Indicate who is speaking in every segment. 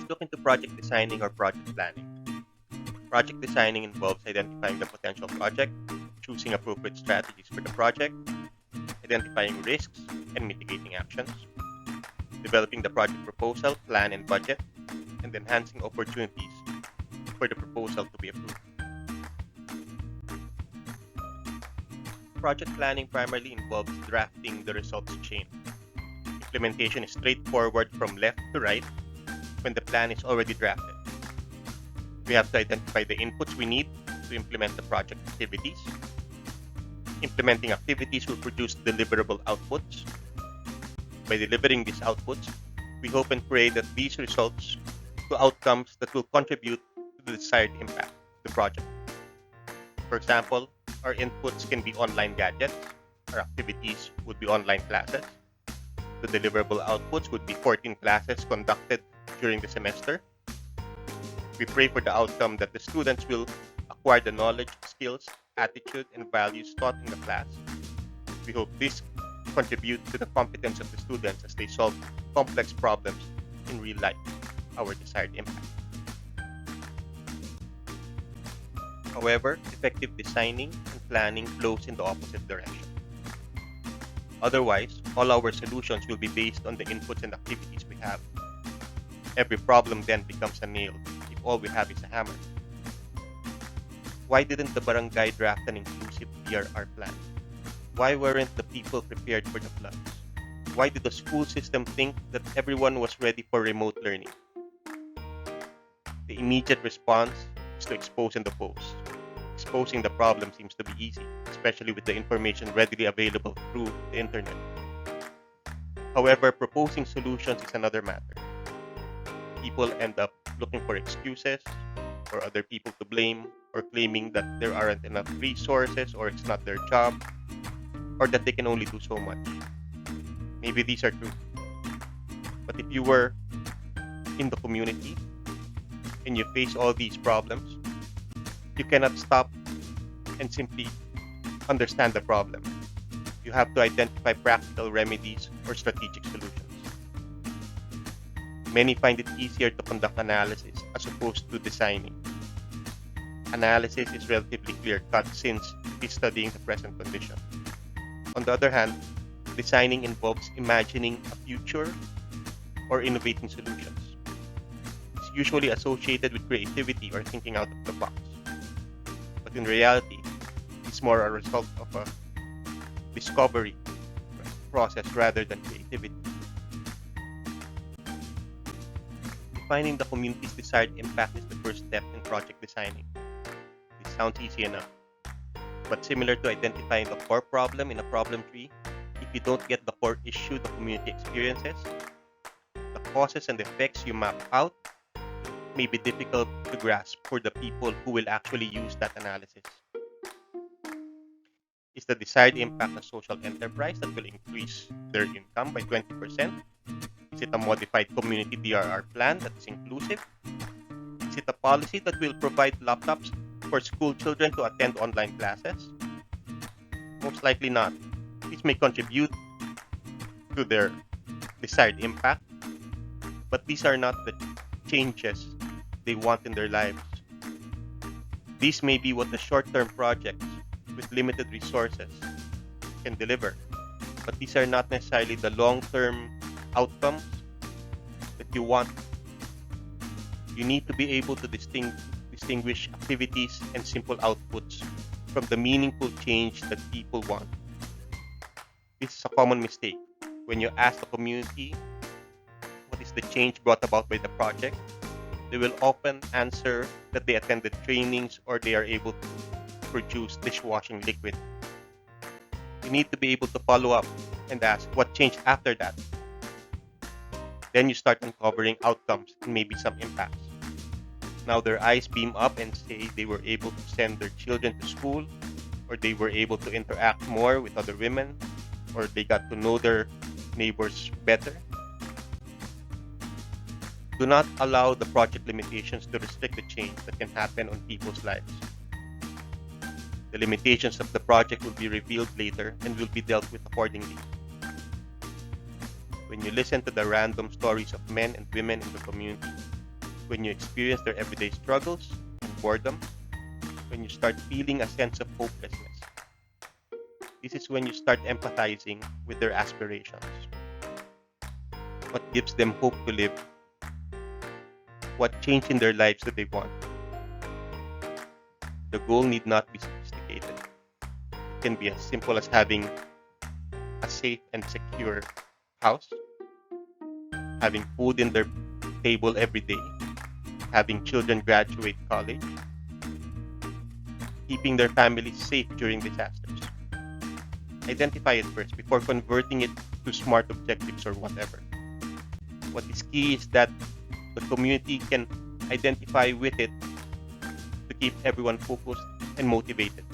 Speaker 1: look into project designing or project planning. Project designing involves identifying the potential project, choosing appropriate strategies for the project, identifying risks and mitigating actions, developing the project proposal, plan, and budget, and enhancing opportunities for the proposal to be approved. Project planning primarily involves drafting the results chain. Implementation is straightforward from left to right when the plan is already drafted. We have to identify the inputs we need to implement the project activities. Implementing activities will produce deliverable outputs. By delivering these outputs, we hope and pray that these results to outcomes that will contribute to the desired impact of the project. For example, our inputs can be online gadgets, our activities would be online classes, the deliverable outputs would be 14 classes conducted during the semester. We pray for the outcome that the students will acquire the knowledge, skills, attitude, and values taught in the class. We hope this contribute to the competence of the students as they solve complex problems in real life, our desired impact. However, effective designing and planning flows in the opposite direction. Otherwise, all our solutions will be based on the inputs and activities we have. Every problem then becomes a nail if all we have is a hammer. Why didn't the barangay draft an inclusive DRR plan? Why weren't the people prepared for the floods? Why did the school system think that everyone was ready for remote learning? The immediate response is to expose and oppose. Exposing the problem seems to be easy, especially with the information readily available through the internet. However, proposing solutions is another matter. People end up looking for excuses, or other people to blame, or claiming that there aren't enough resources, or it's not their job, or that they can only do so much. Maybe these are true. But if you were in the community and you face all these problems, you cannot stop and simply understand the problem. You have to identify practical remedies or strategic solutions. Many find it easier to conduct analysis as opposed to designing. Analysis is relatively clear-cut since it is studying the present condition. On the other hand, designing involves imagining a future or innovating solutions. It's usually associated with creativity or thinking out of the box. But in reality, it's more a result of a discovery process rather than creativity. Defining the community's desired impact is the first step in project designing. This sounds easy enough. But similar to identifying the core problem in a problem tree, if you don't get the core issue the community experiences, the causes and effects you map out may be difficult to grasp for the people who will actually use that analysis. Is the desired impact a social enterprise that will increase their income by 20%? Is it a modified community DRR plan that is inclusive? Is it a policy that will provide laptops for school children to attend online classes? Most likely not. This may contribute to their desired impact, but these are not the changes they want in their lives. These may be what the short-term projects with limited resources can deliver, but these are not necessarily the long-term outcomes that you want. You need to be able to distinguish activities and simple outputs from the meaningful change that people want. This is a common mistake. When you ask the community what is the change brought about by the project, they will often answer that they attended trainings or they are able to produce dishwashing liquid. You need to be able to follow up and ask what changed after that. Then you start uncovering outcomes and maybe some impacts. Now their eyes beam up and say they were able to send their children to school, or they were able to interact more with other women, or they got to know their neighbors better. Do not allow the project limitations to restrict the change that can happen on people's lives. The limitations of the project will be revealed later and will be dealt with accordingly. When you listen to the random stories of men and women in the community, when you experience their everyday struggles and boredom, when you start feeling a sense of hopelessness. This is when you start empathizing with their aspirations. What gives them hope to live? What change in their lives do they want? The goal need not be sophisticated. It can be as simple as having a safe and secure house, having food in their table every day, having children graduate college, keeping their families safe during disasters. Identify it first before converting it to smart objectives or whatever. What is key is that the community can identify with it to keep everyone focused and motivated.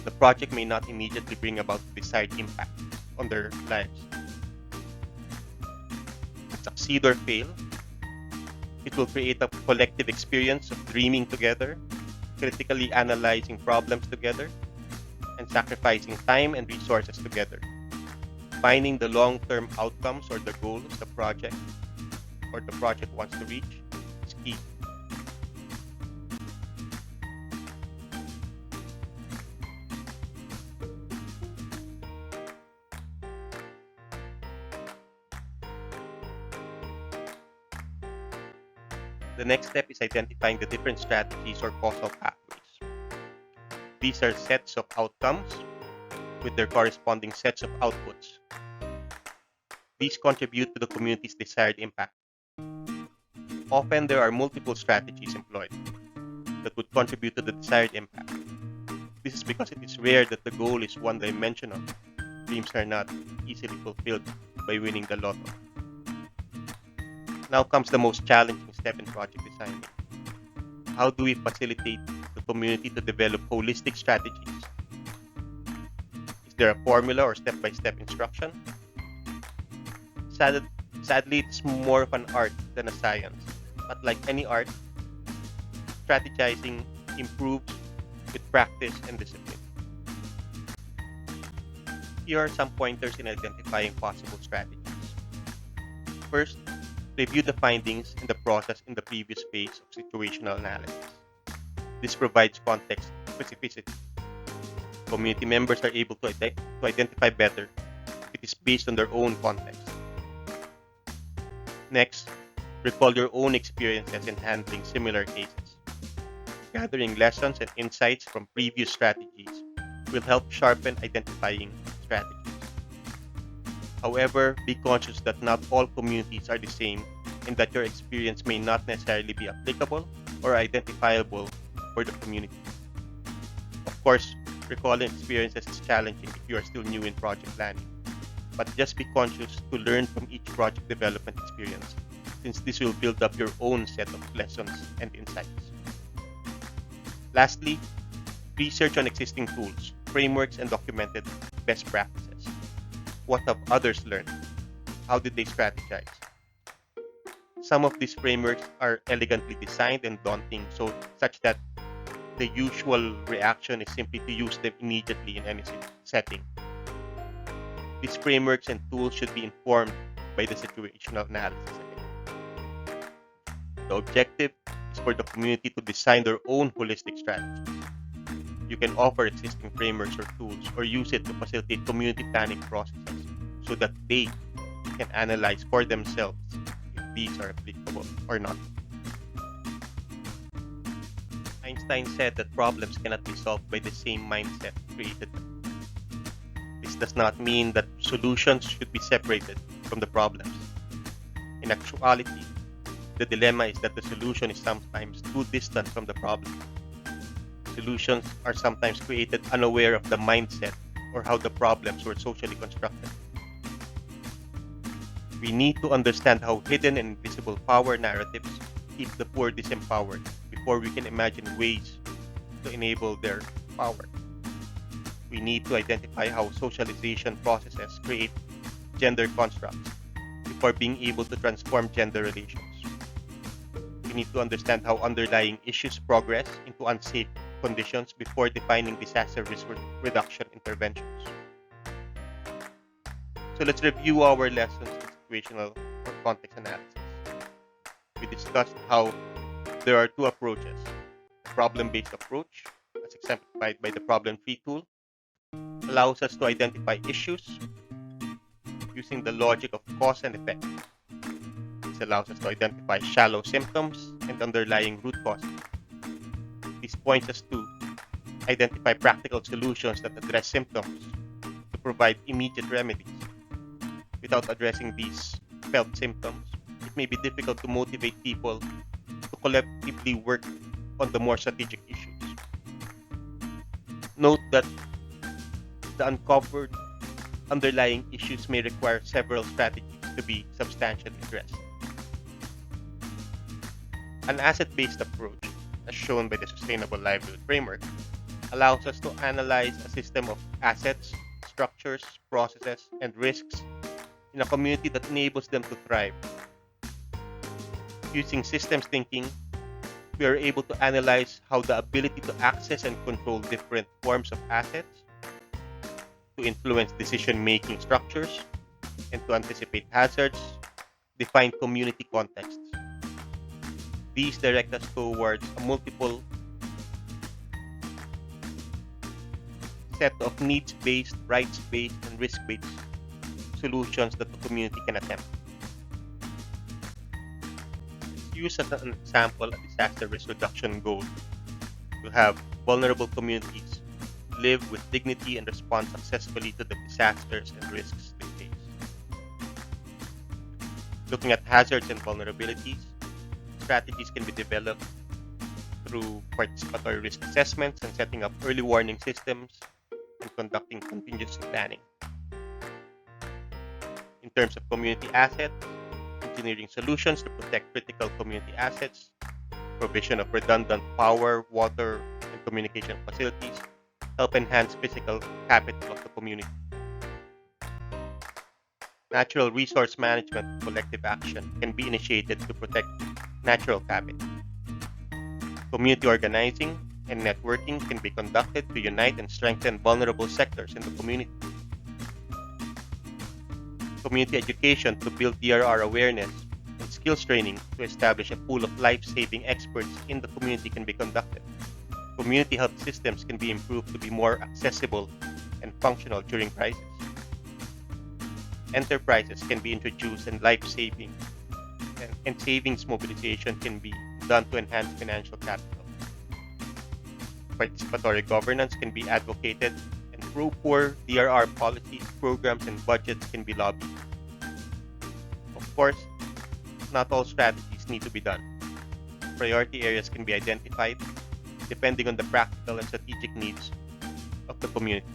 Speaker 1: The project may not immediately bring about the desired impact on their lives. Succeed or fail, it will create a collective experience of dreaming together, critically analyzing problems together, and sacrificing time and resources together. Finding the long-term outcomes or the goals the project wants to reach is key. The next step is identifying the different strategies or causal pathways. These are sets of outcomes with their corresponding sets of outputs. These contribute to the community's desired impact. Often there are multiple strategies employed that would contribute to the desired impact. This is because it is rare that the goal is one-dimensional. Dreams are not easily fulfilled by winning the lotto. Now comes the most challenging step in project designing. How do we facilitate the community to develop holistic strategies? Is there a formula or step-by-step instruction? Sadly, it's more of an art than a science. But like any art, strategizing improves with practice and discipline. Here are some pointers in identifying possible strategies. First, review the findings and the process in the previous phase of situational analysis. This provides context specificity. Community members are able to identify better if it is based on their own context. Next, recall your own experiences in handling similar cases. Gathering lessons and insights from previous strategies will help sharpen identifying strategies. However, be conscious that not all communities are the same and that your experience may not necessarily be applicable or identifiable for the community. Of course, recalling experiences is challenging if you are still new in project planning. But just be conscious to learn from each project development experience, since this will build up your own set of lessons and insights. Lastly, research on existing tools, frameworks, and documented best practices. What have others learned? How did they strategize? Some of these frameworks are elegantly designed and daunting, such that the usual reaction is simply to use them immediately in any setting. These frameworks and tools should be informed by the situational analysis. The objective is for the community to design their own holistic strategies. You can offer existing frameworks or tools or use it to facilitate community planning processes so that they can analyze for themselves if these are applicable or not. Einstein said that problems cannot be solved by the same mindset created them. This does not mean that solutions should be separated from the problems. In actuality, the dilemma is that the solution is sometimes too distant from the problem. Solutions are sometimes created unaware of the mindset or how the problems were socially constructed. We need to understand how hidden and invisible power narratives keep the poor disempowered before we can imagine ways to enable their power. We need to identify how socialization processes create gender constructs before being able to transform gender relations. We need to understand how underlying issues progress into unsafe conditions before defining disaster risk reduction interventions. So let's review our lessons in situational or context analysis. we discussed how there are two approaches. The problem-based approach, as exemplified by the problem tree tool, allows us to identify issues using the logic of cause and effect. This allows us to identify shallow symptoms and underlying root causes. This points us to identify practical solutions that address symptoms to provide immediate remedies. Without addressing these felt symptoms, it may be difficult to motivate people to collectively work on the more strategic issues. Note that the uncovered underlying issues may require several strategies to be substantially addressed. An asset-based approach, as shown by the Sustainable Livelihood Framework, allows us to analyze a system of assets, structures, processes, and risks in a community that enables them to thrive. Using systems thinking, we are able to analyze how the ability to access and control different forms of assets, to influence decision-making structures, and to anticipate hazards, define community contexts. These direct us towards a multiple set of needs-based, rights-based, and risk-based solutions that the community can attempt. Let's use as an example a disaster risk reduction goal to have vulnerable communities live with dignity and respond successfully to the disasters and risks they face. Looking at hazards and vulnerabilities, strategies can be developed through participatory risk assessments and setting up early warning systems and conducting contingency planning. In terms of community assets, engineering solutions to protect critical community assets, provision of redundant power, water, and communication facilities help enhance physical capital of the community. Natural resource management and collective action can be initiated to protect natural capital. Community organizing and networking can be conducted to unite and strengthen vulnerable sectors in the community. Community education to build DRR awareness and skills training to establish a pool of life-saving experts in the community can be conducted. Community health systems can be improved to be more accessible and functional during crisis. Enterprises can be introduced and life-saving and savings mobilization can be done to enhance financial capital. Participatory governance can be advocated and pro-poor DRR policies, programs, and budgets can be lobbied. Of course, not all strategies need to be done. Priority areas can be identified depending on the practical and strategic needs of the community.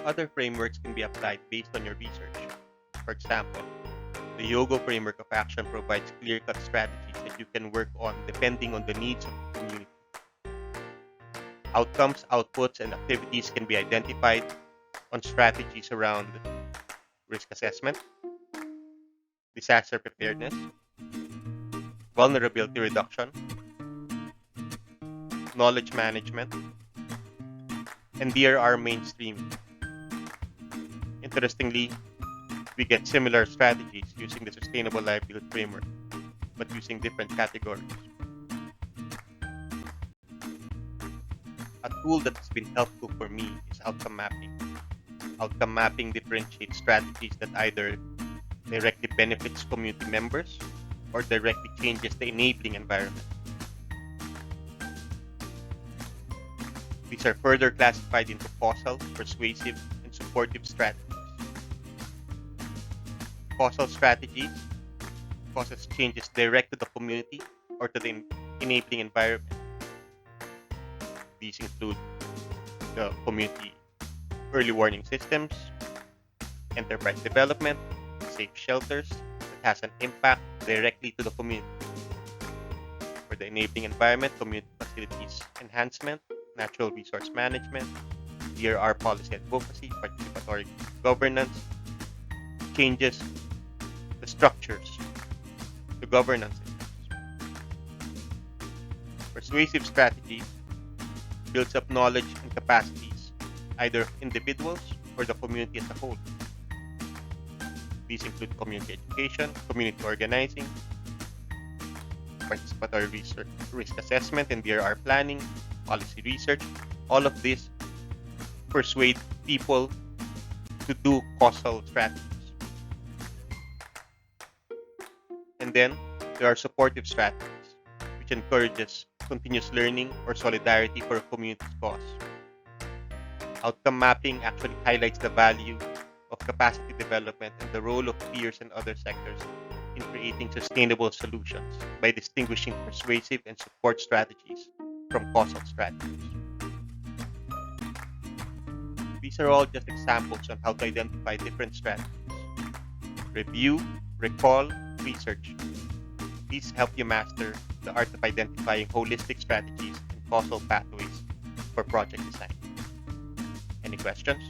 Speaker 1: Other frameworks can be applied based on your research. For example, the Yogo framework of action provides clear-cut strategies that you can work on depending on the needs of the community. Outcomes, outputs, and activities can be identified on strategies around risk assessment, disaster preparedness, vulnerability reduction, knowledge management, and DRR mainstreaming. Interestingly, we get similar strategies using the Sustainable Livelihood Framework, but using different categories. A tool that has been helpful for me is outcome mapping. Outcome mapping differentiates strategies that either directly benefits community members or directly changes the enabling environment. These are further classified into causal, persuasive, and supportive strategies. Causal strategies causes changes direct to the community or to the enabling environment. These include the community early warning systems, enterprise development, safe shelters that has an impact directly to the community. For the enabling environment, community facilities enhancement, natural resource management, DRR policy advocacy, participatory governance, changes the structures, the governance systems. Persuasive strategies builds up knowledge and capacities, either of individuals or the community as a whole. These include community education, community organizing, participatory research, risk assessment and DRR planning, policy research. All of this persuade people to do causal strategies. And then there are supportive strategies, which encourages continuous learning or solidarity for a community's cause. Outcome mapping actually highlights the value of capacity development and the role of peers and other sectors in creating sustainable solutions by distinguishing persuasive and support strategies from causal strategies. These are all just examples on how to identify different strategies. Review, recall, research. These help you master the art of identifying holistic strategies and causal pathways for project design. Any questions?